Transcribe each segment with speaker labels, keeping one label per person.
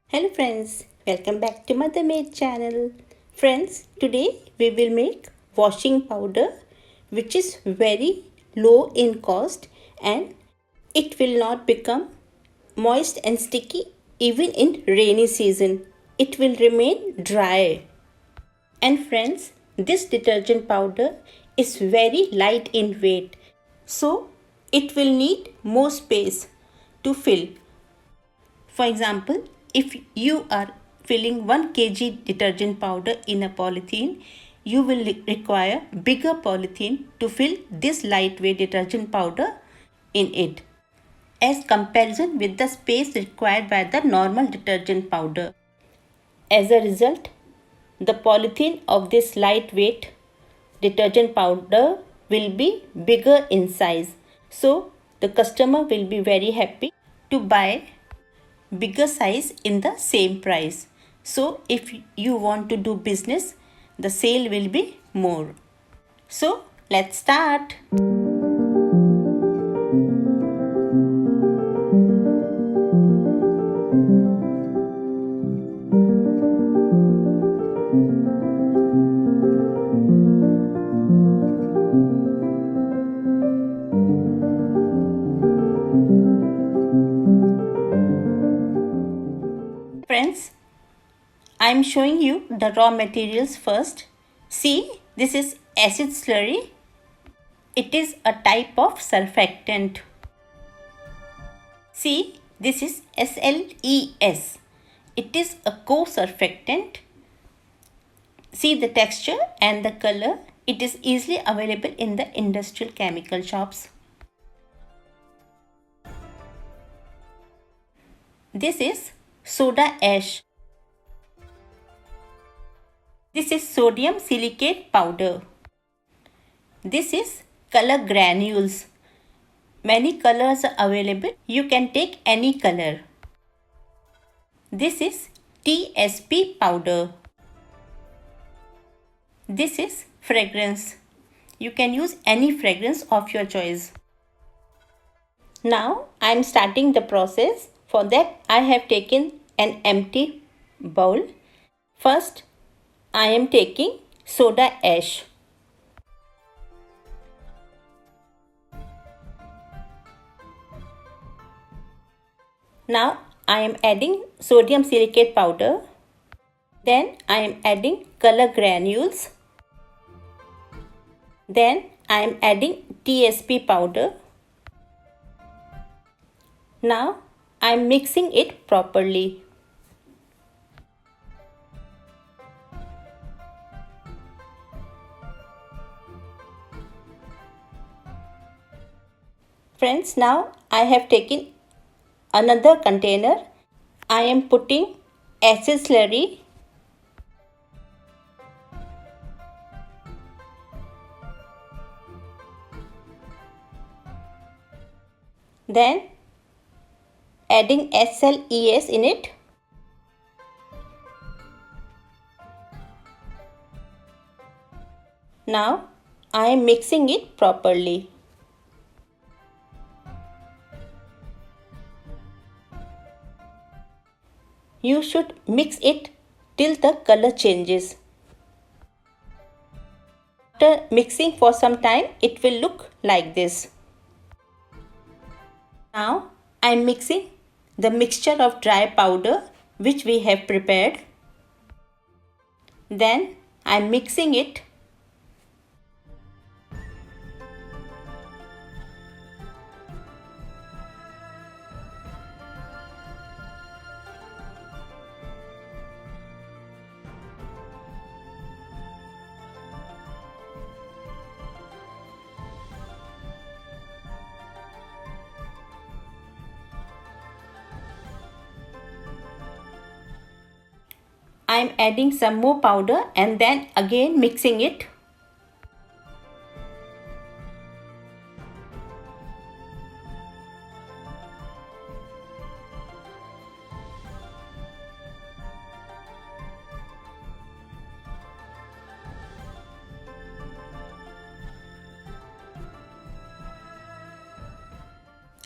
Speaker 1: Hello friends, welcome back to Mothermade channel. Friends, today we will make washing powder which is very low in cost and it will not become moist and sticky even in rainy season. It will remain dry. And friends, this detergent powder is very light in weight, so it will need more space to fill. For example, if you are filling 1 kg detergent powder in a polythene, you will require bigger polythene to fill this lightweight detergent powder in it, as comparison with the space required by the normal detergent powder. As a result, the polythene of this lightweight detergent powder will be bigger in size. So the customer will be very happy to buy bigger size in the same price. So if you want to do business, the sale will be more. So let's start. Friends, I am showing you the raw materials first. See, this is acid slurry. It is a type of surfactant. See, this is SLES. It is a co-surfactant. See the texture and the color. It is easily available in the industrial chemical shops. This is soda ash. This is sodium silicate powder. This is color granules. Many colors are available. You can take any color. This is TSP powder. This is fragrance. You can use any fragrance of your choice. Now I am starting the process. For that I have taken an empty bowl. First I am taking soda ash. Now I am adding sodium silicate powder. Then I am adding color granules. Then I am adding TSP powder. Now I am mixing it properly. Friends, now I have taken another container. I am putting acid slurry. Then adding SLES in it. Now I am mixing it properly. You should mix it till the color changes. After mixing for some time, it will look like this. Now I am mixing the mixture of dry powder which we have prepared. Then I am mixing it. I am adding some more powder and then again mixing it.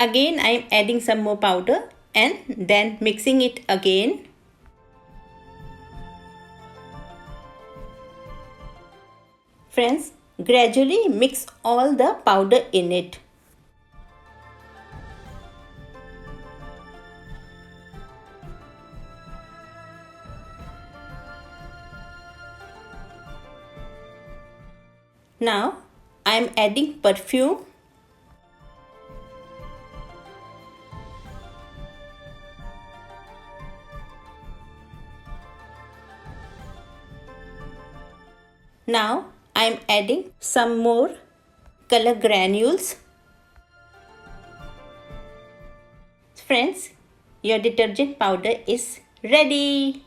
Speaker 1: Again I am adding some more powder and then mixing it again. Friends, gradually mix all the powder in it. Now I am adding perfume. Now I am adding some more color granules. Friends, your detergent powder is ready.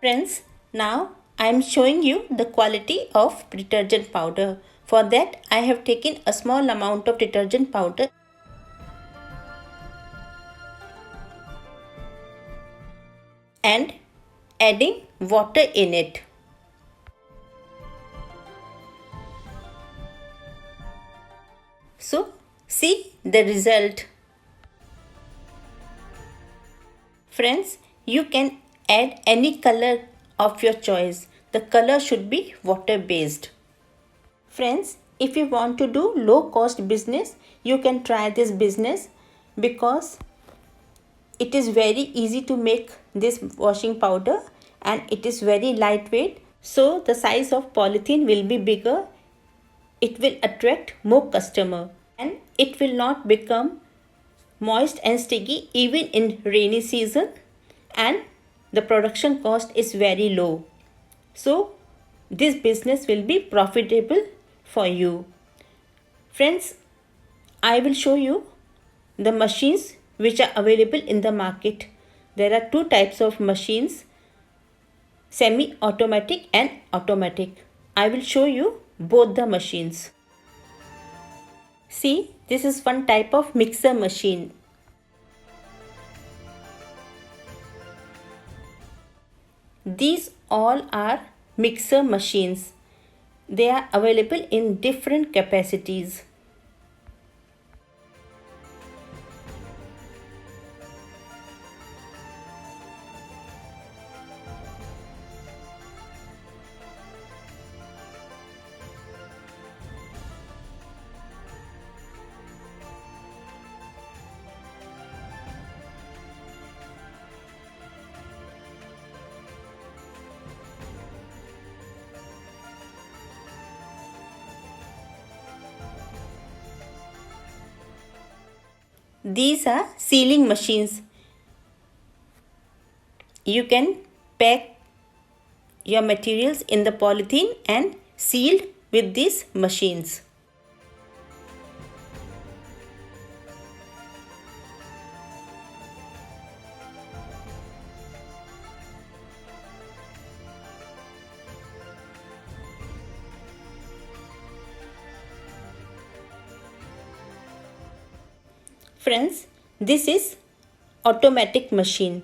Speaker 1: Friends, now I am showing you the quality of detergent powder. For that I have taken a small amount of detergent powder and adding water in it. So see the result. Friends, you can add any color of your choice. The color should be water based. Friends, if you want to do low cost business, you can try this business because it is very easy to make this washing powder and it is very lightweight. So the size of polythene will be bigger. It will attract more customer and it will not become moist and sticky even in rainy season, and the production cost is very low. So this business will be profitable for you. Friends, I will show you the machines which are available in the market. There are two types of machines, semi-automatic and automatic. I will show you both the machines. See, this is one type of mixer machine. These all are mixer machines. They are available in different capacities. These are sealing machines. You can pack your materials in the polythene and seal with these machines. Friends, this is automatic machine.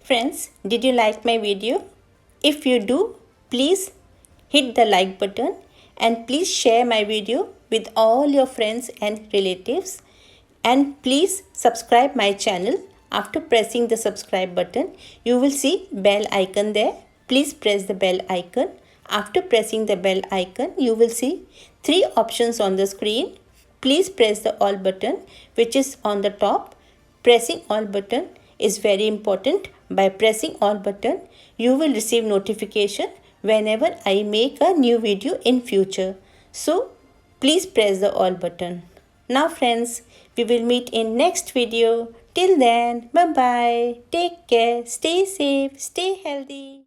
Speaker 1: Friends, did you like my video? If you do, please hit the like button and please share my video with all your friends and relatives, and please subscribe my channel. After pressing the subscribe button, you will see bell icon there. Please press the bell icon. After pressing the bell icon, you will see 3 options on the screen. Please press the all button which is on the top. Pressing all button is very important. By pressing all button, you will receive notification whenever I make a new video in future. So please press the all button. Now friends, we will meet in next video. Till then, bye bye. Take care. Stay safe. Stay healthy.